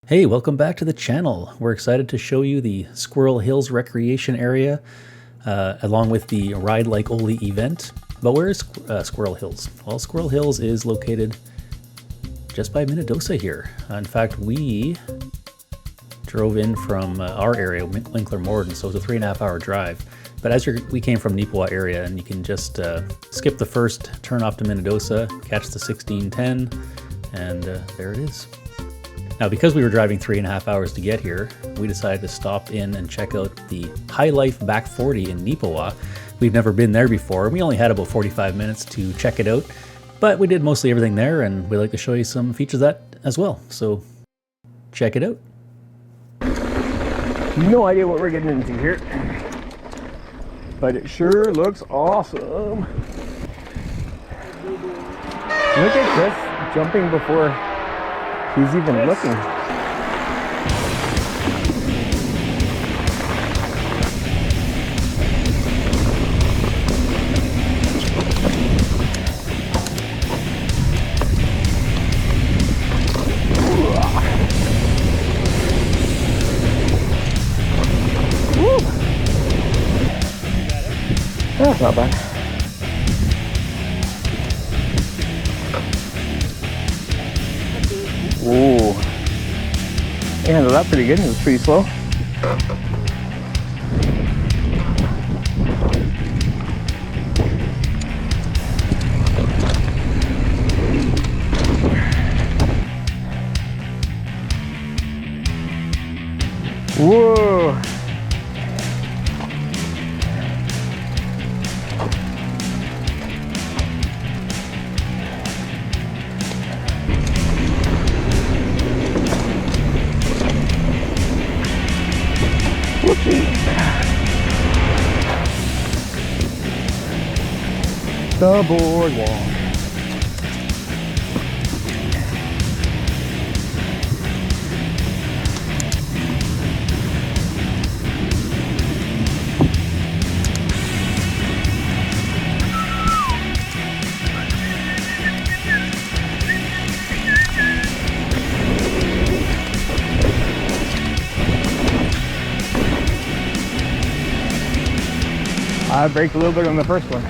Hey, welcome back to the channel. We're excited to show you the Squirrel Hills Recreation Area, along with the Ride Like Ole event. But where is Squirrel Hills? Well, Squirrel Hills is located just by Minnedosa here. In fact, we drove in from our area, Winkler Morden, so it's a 3.5 hour drive. But we came from Neepawa area, and you can just skip the first turn off to Minnedosa, catch the 1610, and there it is. Now, because we were driving 3.5 hours to get here, we decided to stop in and check out the Hylife Back 40 in Neepawa. We've never been there before, and we only had about 45 minutes to check it out, but we did mostly everything there, and we'd like to show you some features of that as well. So, check it out. No idea what we're getting into here, but it sure looks awesome. Look at Chris jumping before he's even looking. Woo. That's not bad. Ooh, I handled that pretty good. It was pretty slow. Whoa. The boardwalk. I braked a little bit on the first one.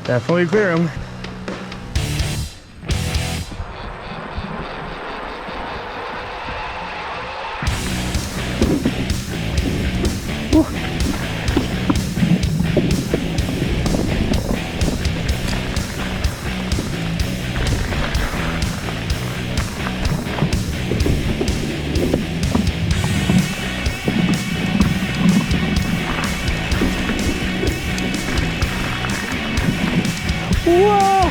Definitely clear them. Whoa!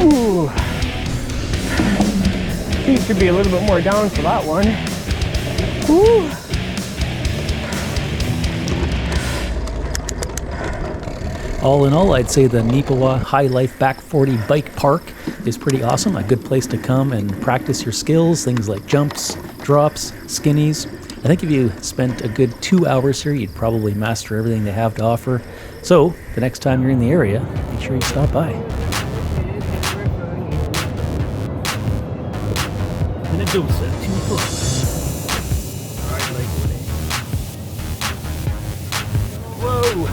Ooh. Feet should be a little bit more down for that one. Ooh. All in all, I'd say the Neepawa Hylife Back 40 Bike Park is pretty awesome. A good place to come and practice your skills, things like jumps, drops, skinnies. I think if you spent a good 2 hours here, you'd probably master everything they have to offer. So, the next time you're in the area, make sure you stop by. Minnedosa, 2 plus. Ride Like Ole. Whoa!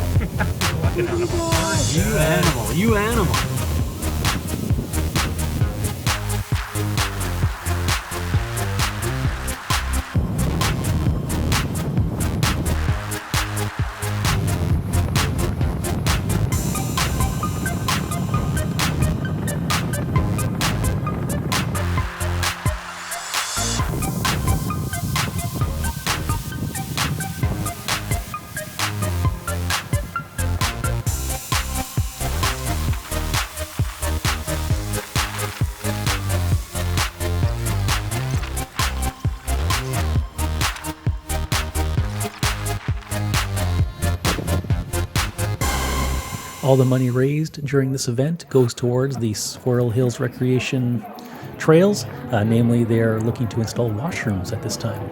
You animal, you animal. All the money raised during this event goes towards the Squirrel Hills Recreation Trails. Namely, they are looking to install washrooms at this time.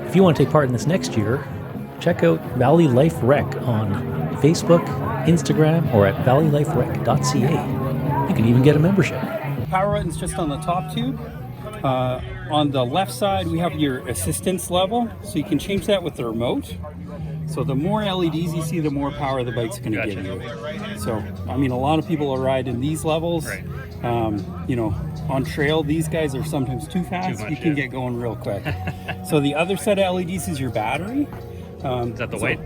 If you want to take part in this next year, check out Valley Life Rec on Facebook, Instagram, or at valleyliferec.ca. You can even get a membership. Power button's just on the top tube. On the left side, we have your assistance level, so you can change that with the remote. So the more LEDs you see, the more power the bike's going to give you. So, I mean, a lot of people are riding these levels. Right. You know, on trail, these guys are sometimes too fast. You can get going real quick. So the other set of LEDs is your battery. Is that the white?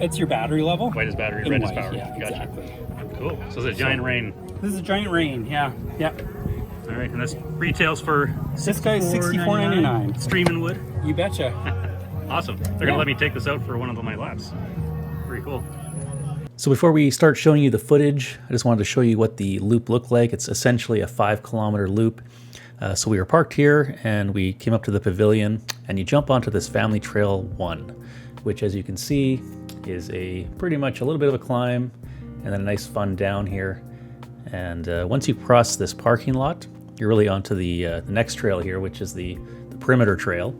It's your battery level. White is battery, and red white, is power. Yeah, Gotcha. exactly. Cool. So it's a giant rain. This is a giant rain. Yeah. Yep. All right, and this retails for This guy's $64.99. Streaming wood. You betcha. Awesome. They're gonna let me take this out for one of my laps. Pretty cool. So before we start showing you the footage, I just wanted to show you what the loop looked like. It's essentially a 5-kilometer loop. So we were parked here and we came up to the pavilion, and you jump onto this Family Trail 1, which, as you can see, is pretty much a little bit of a climb and then a nice fun down here. And once you cross this parking lot, you're really onto the next trail here, which is the perimeter trail.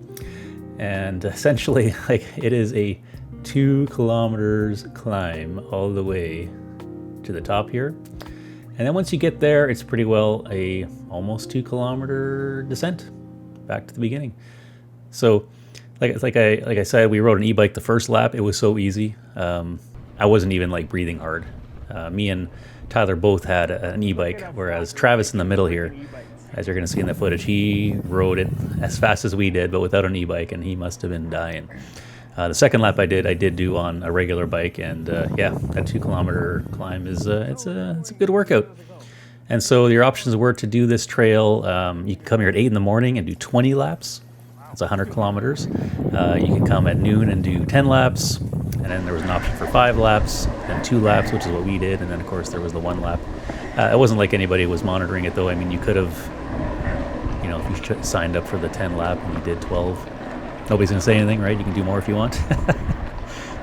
And essentially, like, it is a 2 kilometers climb all the way to the top here. And then once you get there, it's pretty well a almost 2 kilometer descent back to the beginning. So like I said, we rode an e-bike the first lap. It was so easy. I wasn't even like breathing hard. Me and Tyler both had an e-bike, whereas Travis in the middle here, as you're going to see in the footage, he rode it as fast as we did, but without an e-bike, and he must have been dying. The second lap I did do on a regular bike, and yeah, that 2 kilometer climb is it's a good workout. And so your options were to do this trail. You can come here at 8 in the morning and do 20 laps. That's 100 kilometers. You can come at noon and do 10 laps, and then there was an option for 5 laps, and 2 laps, which is what we did, and then of course there was the 1 lap. It wasn't like anybody was monitoring it though. I mean, you could have, you know, if you signed up for the 10 lap and you did 12, nobody's gonna say anything, right? You can do more if you want.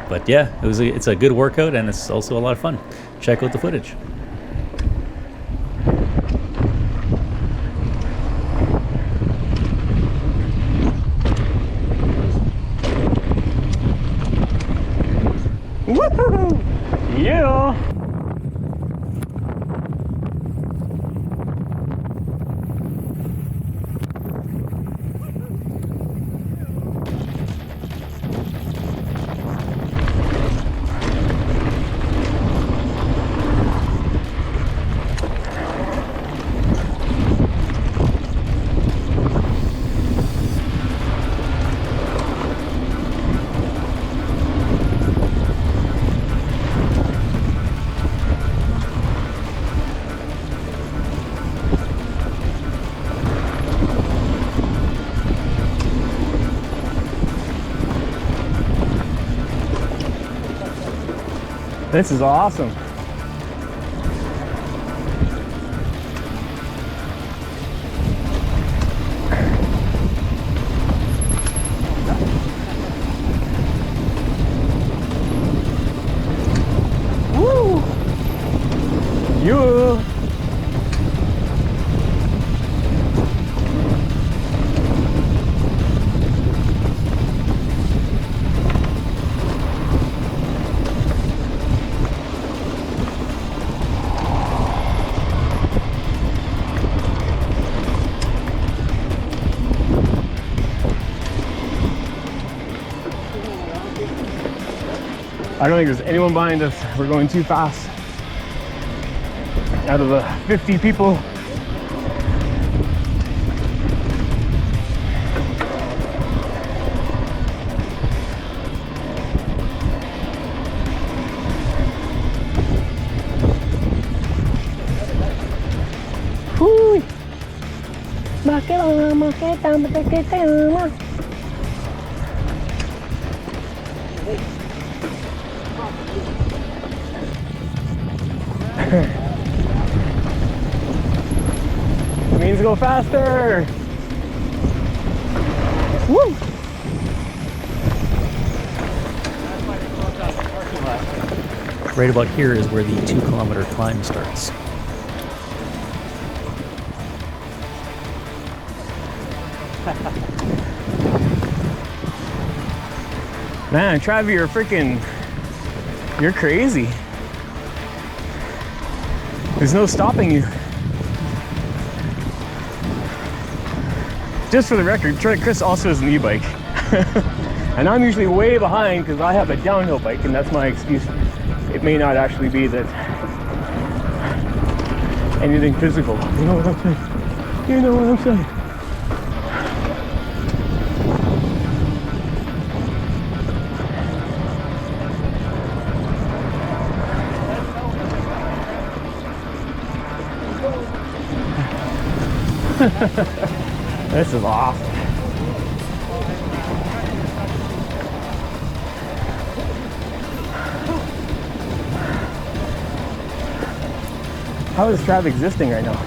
But yeah, it's a good workout, and it's also a lot of fun. Check out the footage. Woohoo! Yeah! This is awesome. Woo! Yeah. I don't think there's anyone behind us. We're going too fast. Out of the 50 people. Whoo! It means go faster. Woo! Right about here is where the 2-kilometer climb starts. Man, Travi, you're crazy. There's no stopping you. Just for the record, Chris also has an e-bike. And I'm usually way behind because I have a downhill bike, and that's my excuse. It may not actually be that anything physical. You know what I'm saying? You know what I'm saying? This is awesome. How is Trav existing right now?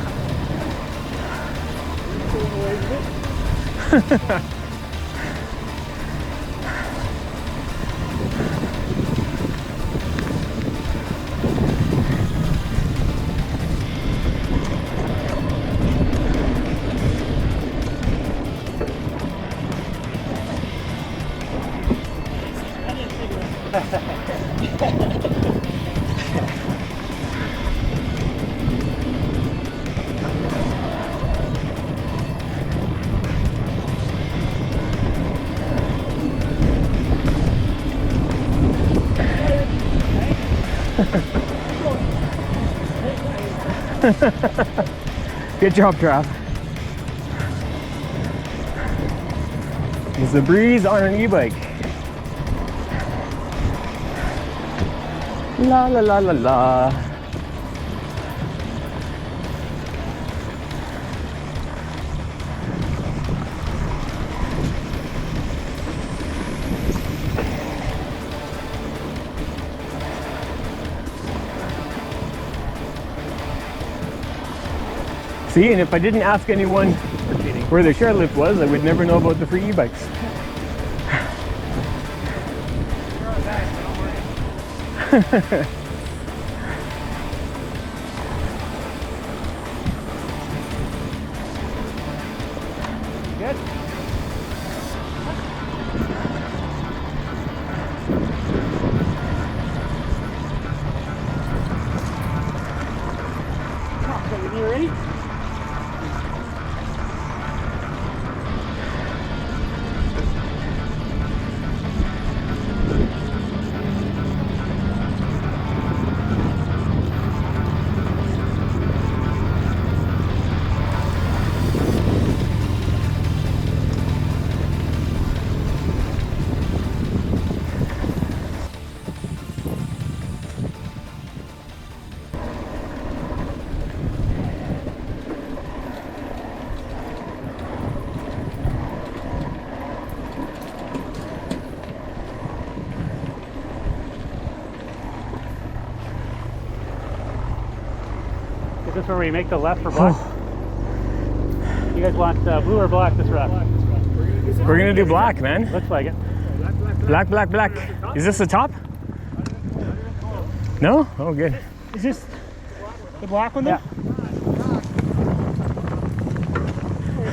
Good job, Trav. It's the breeze on an e-bike. La la la la la. See, and if I didn't ask anyone where the chairlift was, I would never know about the free e-bikes. Good. Okay, you ready? Is this where we make the left for black? You guys want blue or black this route? We're gonna do black, man. Looks like it. Black, black, black. Is this the top? No? Oh, good. Is this the black one then?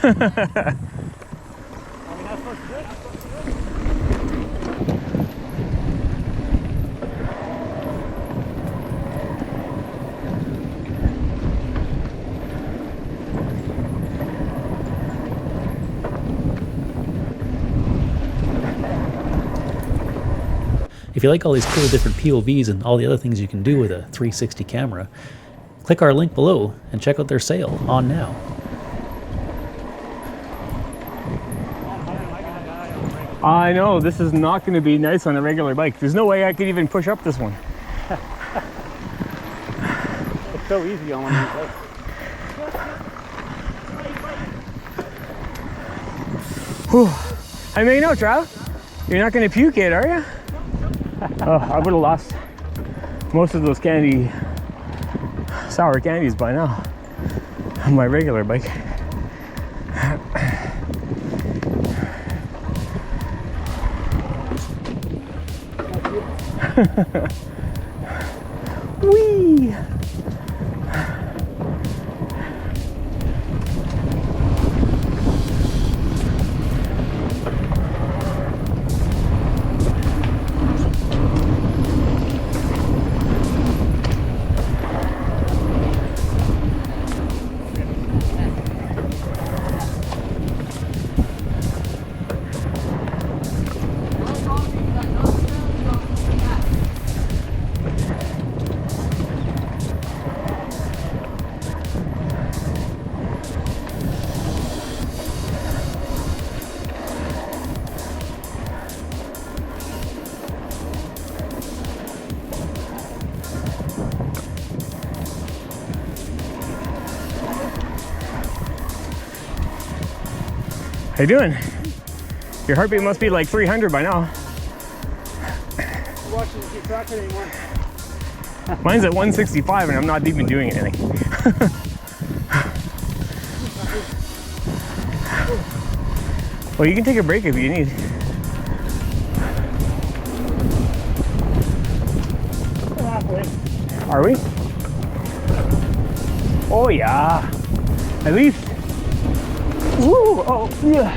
Yeah. If you like all these cool different POVs and all the other things you can do with a 360 camera, click our link below and check out their sale on now. I know, this is not going to be nice on a regular bike. There's no way I could even push up this one. It's so easy on one of these bikes. Whew. I mean, no, Trav, you're not going to puke it, are you? Oh, I would have lost most of those sour candies by now on my regular bike. How you doing? Your heartbeat must be like 300 by now. Watching if you track it anymore. Mine's at 165 and I'm not even doing anything. Well, you can take a break if you need. Are we? Oh yeah. At least. Woo! Oh yeah.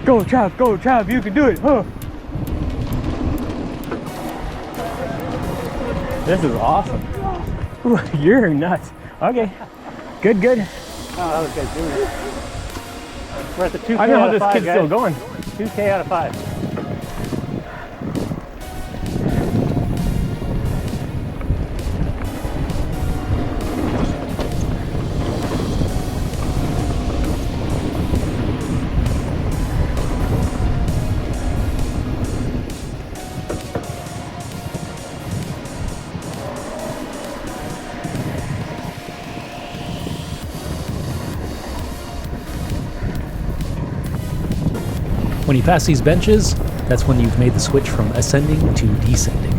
Go Trav, you can do it, huh? This is awesome. Ooh, you're nuts. Okay, good. Oh, that was good doing it. We're at the 2K I don't know how out of this 5, kid's guys. still going. 2K out of 5. When you pass these benches, that's when you've made the switch from ascending to descending.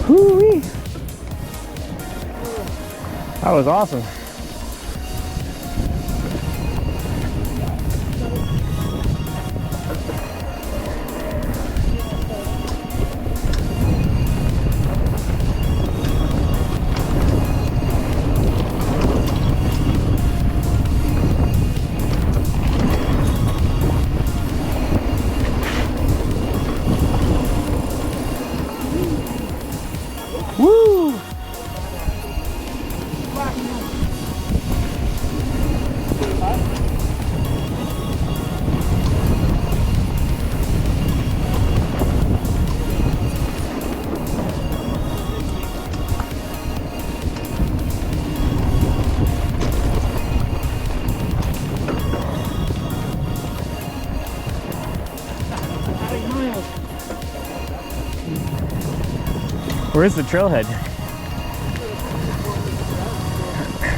Whoo-wee. That was awesome. Woo! Where's the trailhead?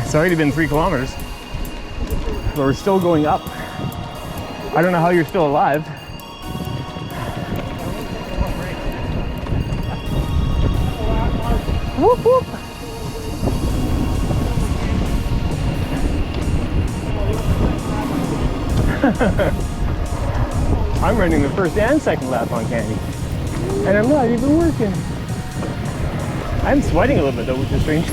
It's already been 3 kilometers, but we're still going up. I don't know how you're still alive. Whoop whoop. I'm running the first and second lap on Candy, and I'm not even working. I'm sweating a little bit though, which is strange.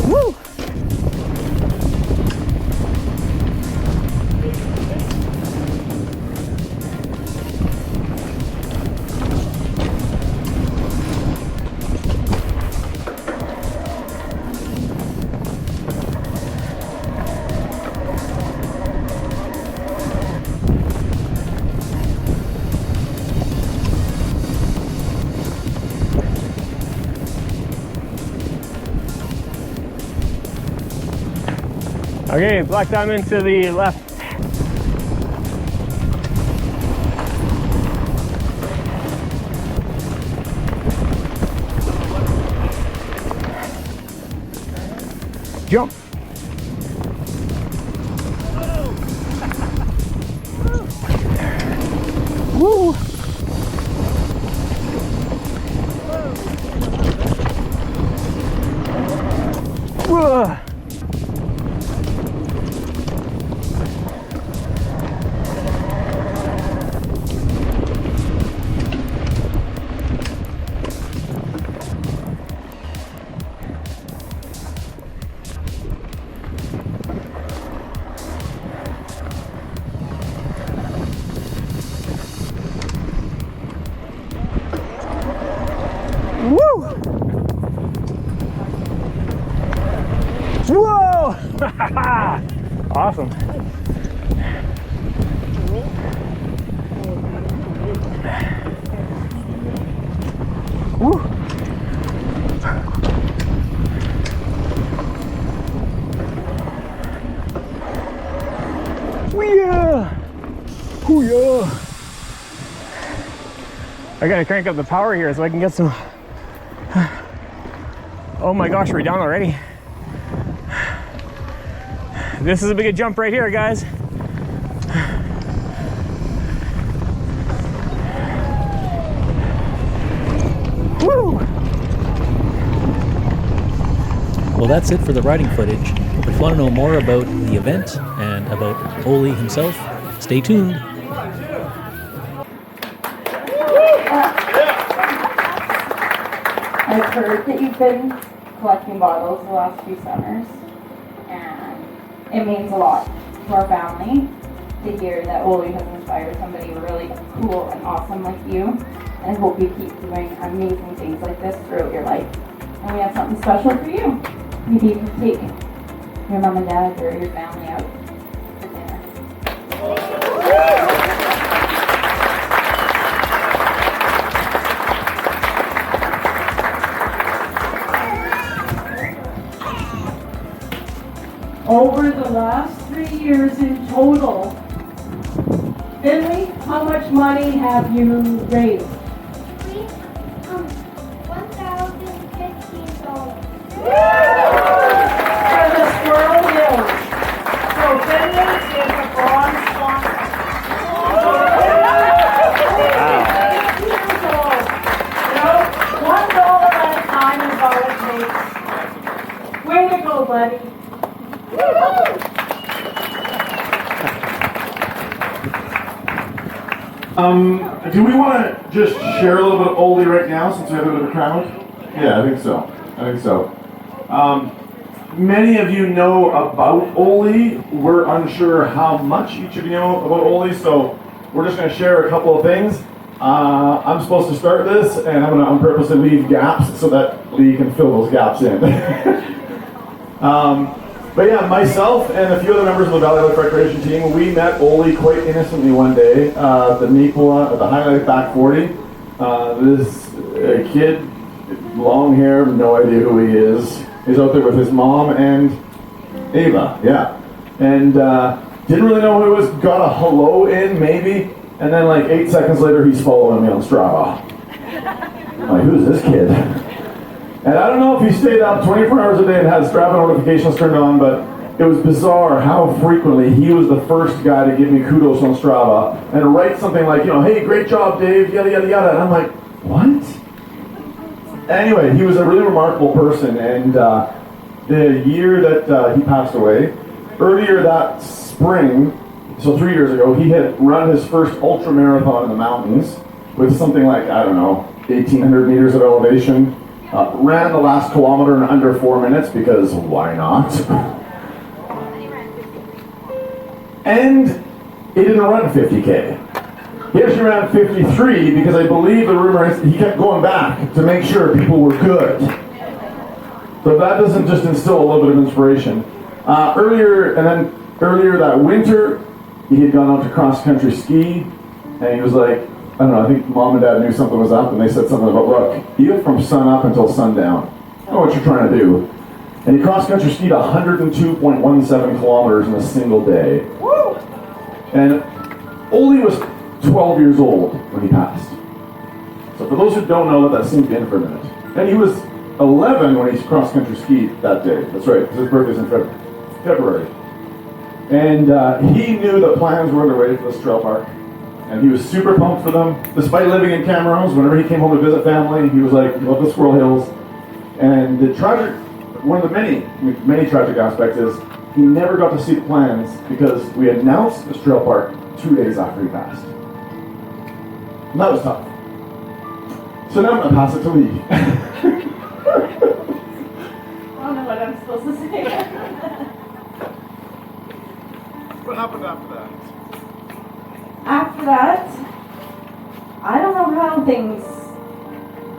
Woo! Okay, black diamond to the left. Jump. Woo! Whoa! Awesome. Woo. Yeah. Ooh, yeah. I gotta crank up the power here so I can get some. Oh my gosh, we're down already. This is a big jump right here, guys. Woo! Well, that's it for the riding footage. If you want to know more about the event and about Ole himself, stay tuned. I've heard that you've been collecting bottles the last few summers, and it means a lot to our family to hear that Ole has inspired somebody really cool and awesome like you, and I hope you keep doing amazing things like this throughout your life. And we have something special for you. Maybe you can take your mom and dad or your family out for dinner. Over the last 3 years in total, Finley, how much money have you raised? $1,015. For the Squirrel Hills. So Finley is a bronze sponsor. Years old. You know, $1 at a time is all it takes. Way to go, buddy. Do we want to just share a little bit of Ole right now since we have a bit of a crowd? Yeah, I think so. Many of you know about Ole. We're unsure how much each of you know about Ole, so we're just going to share a couple of things. I'm supposed to start this, and I'm going to on purpose leave gaps so that Lee can fill those gaps in. But yeah, myself and a few other members of the Valley Life Recreation team, we met Ole quite innocently one day at the Neepawa, at the Hylife Back 40. This kid, long hair, no idea who he is. He's out there with his mom and Ava, yeah. And didn't really know who it was, got a hello in maybe, and then like 8 seconds later he's following me on Strava. I'm like, who's this kid? And I don't know if he stayed up 24 hours a day and had Strava notifications turned on, but it was bizarre how frequently he was the first guy to give me kudos on Strava and write something like, hey, great job, Dave, yada, yada, yada. And I'm like, what? Anyway, he was a really remarkable person, and the year that he passed away, earlier that spring, so 3 years ago, he had run his first ultra marathon in the mountains with something like, 1,800 meters of elevation. Ran the last kilometer in under 4 minutes because why not? And he didn't run 50K. He actually ran 53 because I believe the rumor is he kept going back to make sure people were good. So that doesn't just instill a little bit of inspiration. Earlier that winter, he had gone out to cross country ski, and he was like, I think mom and dad knew something was up, and they said something about, look, even from sun up until sundown, I know what you're trying to do. And he cross-country skied 102.17 kilometers in a single day. Woo! And Ole was 12 years old when he passed. So for those who don't know, let that sink in for a minute. And he was 11 when he cross-country skied that day. That's right, because his birthday's in February. And he knew that plans were underway for this trail park. And he was super pumped for them. Despite living in Camrose, whenever he came home to visit family, he was like, he loved the Squirrel Hills. And one of the many tragic aspects is he never got to see the plans because we announced this trail park 2 days after he passed. And that was tough. So now I'm going to pass it to Lee. I don't know what I'm supposed to say. What happened after that? After that, I don't know how things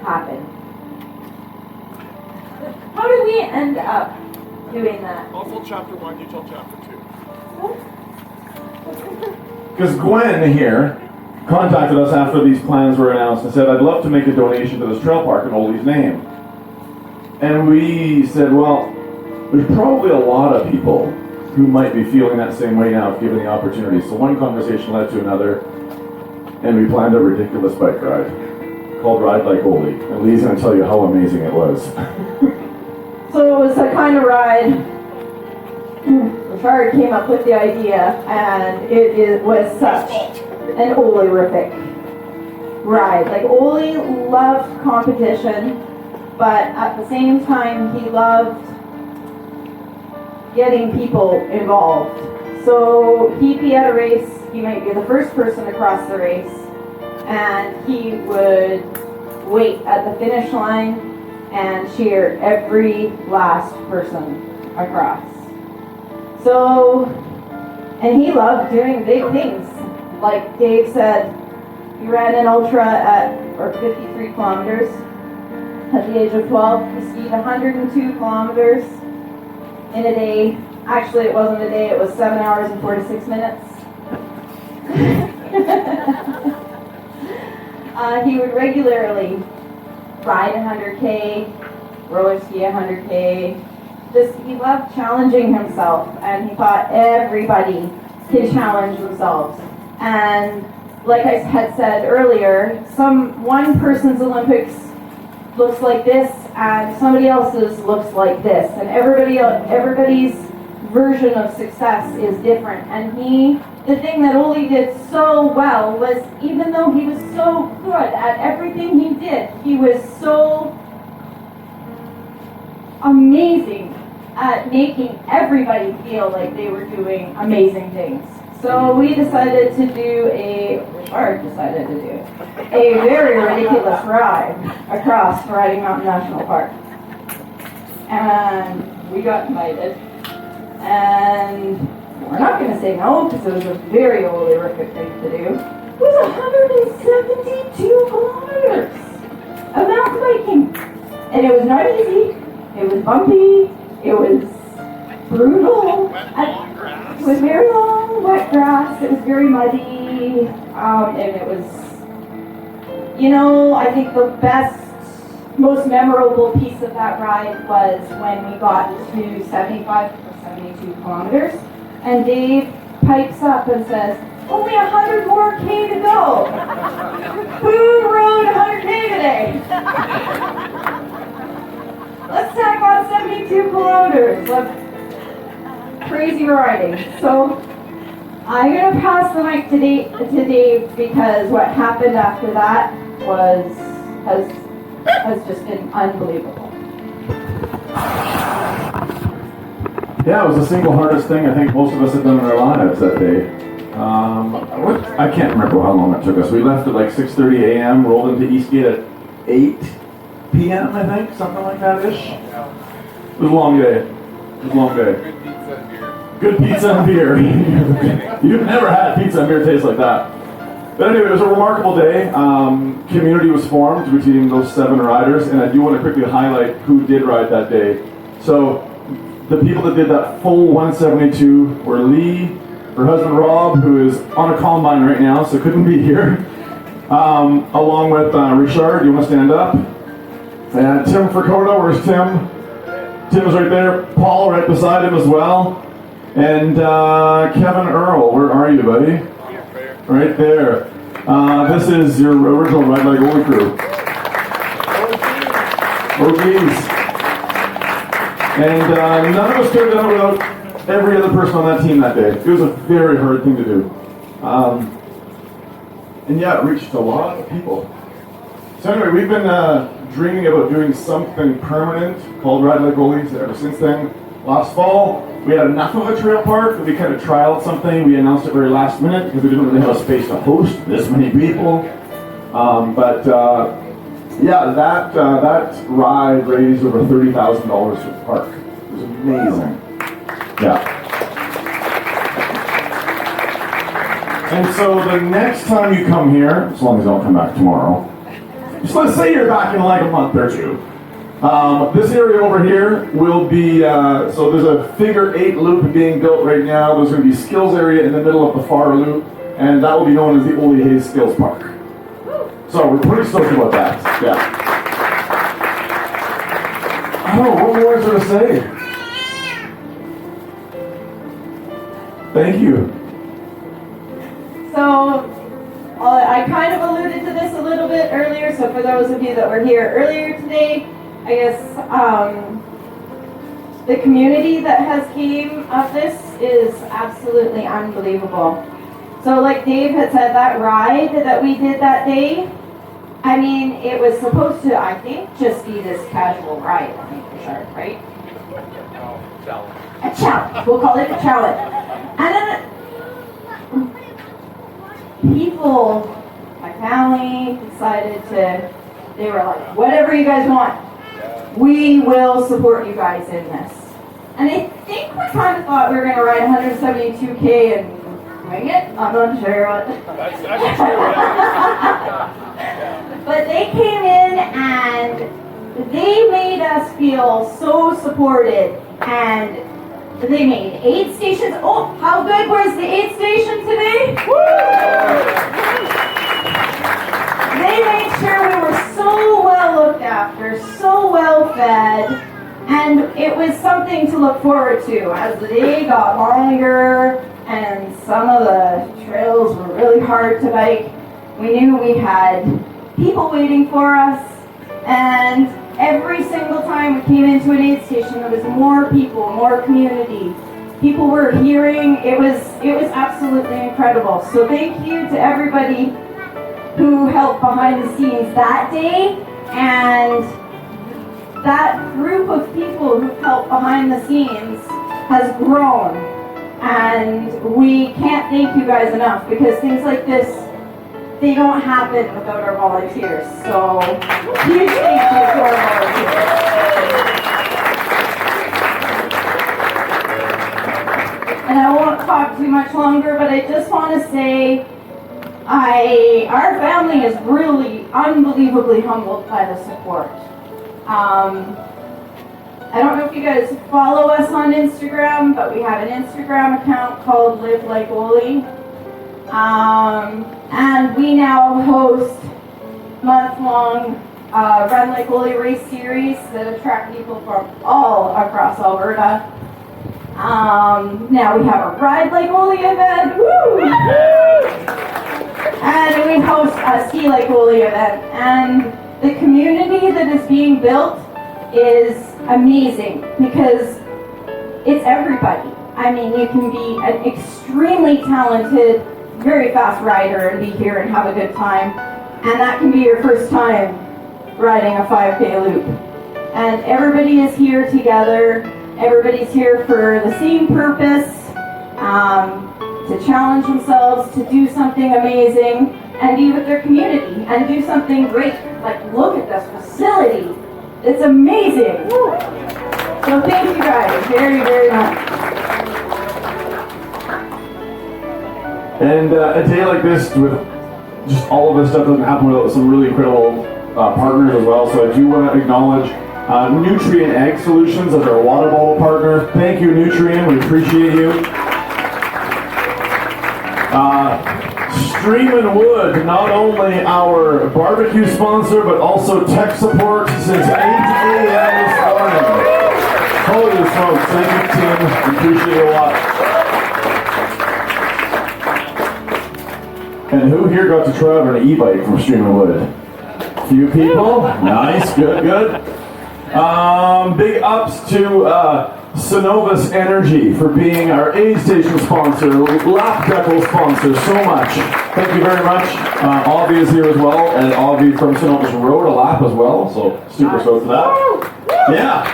happen. How did we end up doing that? I'll tell chapter 1, you tell chapter 2. Because Gwen here contacted us after these plans were announced and said, I'd love to make a donation to this trail park in Ole's name. And we said, well, there's probably a lot of people who might be feeling that same way now if given the opportunity. So one conversation led to another, and we planned a ridiculous bike ride called Ride Like Ole. And Lee's going to tell you how amazing it was. So it was a kind of ride. Richard came up with the idea, and it was such an Ole-rific ride. Like, Ole loved competition, but at the same time, he loved getting people involved. So he'd be at a race, he might be the first person across the race, and he would wait at the finish line and cheer every last person across. So, and he loved doing big things. Like Dave said, he ran an ultra or 53 kilometers at the age of 12. He skied 102 kilometers in a day. Actually, it wasn't a day, it was 7 hours and 46 minutes. He would regularly ride 100K, roller ski 100K. He loved challenging himself, and he thought everybody can challenge themselves. And like I had said earlier, one person's Olympics looks like this, and somebody else's looks like this, and everybody's version of success is different. And the thing that Ole did so well was, even though he was so good at everything he did, he was so amazing at making everybody feel like they were doing amazing things. So we decided to do a very ridiculous ride across Riding Mountain National Park. And we got invited. And we're not going to say no, because it was a very Ole-rific thing to do. It was 172 kilometers of mountain biking. And it was not easy. It was bumpy. It was brutal. It was very long, wet grass. It was very muddy. And it was, I think the best, most memorable piece of that ride was when we got to 75 or 72 kilometers. And Dave pipes up and says, only 100 more K to go. Who rode 100K today? Let's tack on 72 kilometers of crazy riding. So I'm going to pass the mic to Dave, because what happened after that has just been unbelievable. Yeah, it was the single hardest thing I think most of us have done in our lives that day. I can't remember how long it took us. We left at like 6:30 a.m., rolled into Eastgate at 8 p.m., I think, something like that-ish. It was a long day. Good pizza and beer. You've never had pizza and beer taste like that. But anyway, it was a remarkable day. Community was formed between those 7 riders, and I do want to quickly highlight who did ride that day. So the people that did that full 172 were Lee, her husband Rob, who is on a combine right now, so couldn't be here, along with Richard. You want to stand up? And Tim Fracoda, where's Tim? Tim's right there. Paul right beside him as well. And Kevin Earl, where are you, buddy? Right there. This is your original Ride Like Ole crew. OGs. And none of us turned out without every other person on that team that day. It was a very hard thing to do. And yeah, it reached a lot of people. So anyway, we've been dreaming about doing something permanent called Ride Like Ole ever since then. Last fall, we had enough of a trail park that we kind of trialed something. We announced it very last minute because we didn't really have a space to host this many people. Yeah, that ride raised over $30,000 for the park. It was amazing. Yeah. And so the next time you come here, as long as you don't come back tomorrow, just let's say you're back in like a month or two. This area over here will be, so there's a figure 8 loop being built right now. There's going to be skills area in the middle of the far loop, and that will be known as the Ole Hayes Skills Park. So we're pretty stoked about that, yeah. Oh, what more is there to say? Thank you. So, I kind of alluded to this a little bit earlier, so for those of you that were here earlier today, I guess the community that has came of this is absolutely unbelievable. So like Dave had said, that ride that we did that day, I mean, it was supposed to, I think, just be this casual ride, I think for sure, right? A challenge. We'll call it a challenge. And then people, my family, decided they were like, whatever you guys want, we will support you guys in this. And I think we kind of thought we were going to ride 172K and wing it. I'm not sure what. But they came in and they made us feel so supported, and they made aid stations. Oh, how good was the aid station today? They made sure we were so well looked after, so well fed, and it was something to look forward to as the day got longer and some of the trails were really hard to bike. We knew we had people waiting for us, and every single time we came into an aid station, there was more people, more community. People were hearing. It was absolutely incredible. So thank you to everybody who helped behind the scenes that day, and that group of people who helped behind the scenes has grown, and we can't thank you guys enough, because things like this, they don't happen without our volunteers. So huge thank you to our volunteers. And I won't talk too much longer, but I just want to say our family is really unbelievably humbled by the support. I don't know if you guys follow us on Instagram, but we have an Instagram account called Like Ole. And we now host month-long Run Like Ole race series that attract people from all across Alberta. Now we have a Ride Like Ole event, woo! And we host a Ski Like Ole event. And the community that is being built is amazing, because it's everybody. I mean, you can be an extremely talented, very fast rider and be here and have a good time, and that can be your first time riding a 5K loop. And everybody is here together. Everybody's here for the same purpose, to challenge themselves, to do something amazing, and be with their community, and do something great. Like, look at this facility. It's amazing. So thank you guys very, very much. And a day like this, with just all of this stuff, doesn't happen without some really incredible partners as well. So I do want to acknowledge Nutrient Ag Solutions as our water bottle partner. Thank you, Nutrient. We appreciate you. Stream and Wood, not only our barbecue sponsor, but also tech support since 8 a.m. this morning. Holy smokes, thank you, Tim. We appreciate it a lot. And who here got to try out an e-bike from Stream and Wood? A few people? Nice, good, good. Big ups to Synovus Energy for being our aid station sponsor, lap decal sponsor, so much. Thank you very much. Avi is here as well, and Avi from Synovus rode a lap as well, so super stoked for that. Yeah.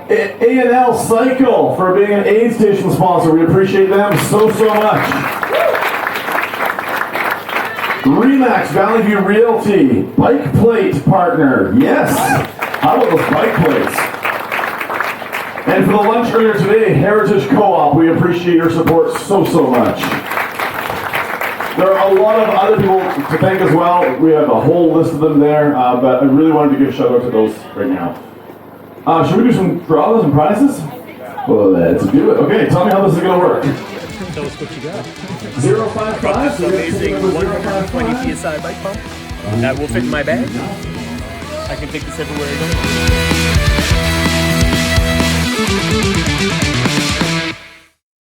A&L Cycle for being an aid station sponsor. We appreciate them so much. Remax Valley View Realty, bike plate partner. Yes. How about those bike plates? And for the lunch earlier today, Heritage Co-op, we appreciate your support so much. There are a lot of other people to thank as well. We have a whole list of them there, but I really wanted to give a shout out to those right now. Should we do some draws and prizes? Well, let's do it. Okay, tell me how this is going to work. Tell us what you got. 055. This amazing 120 PSI bike pump that will fit in my bag. I can take this everywhere I go.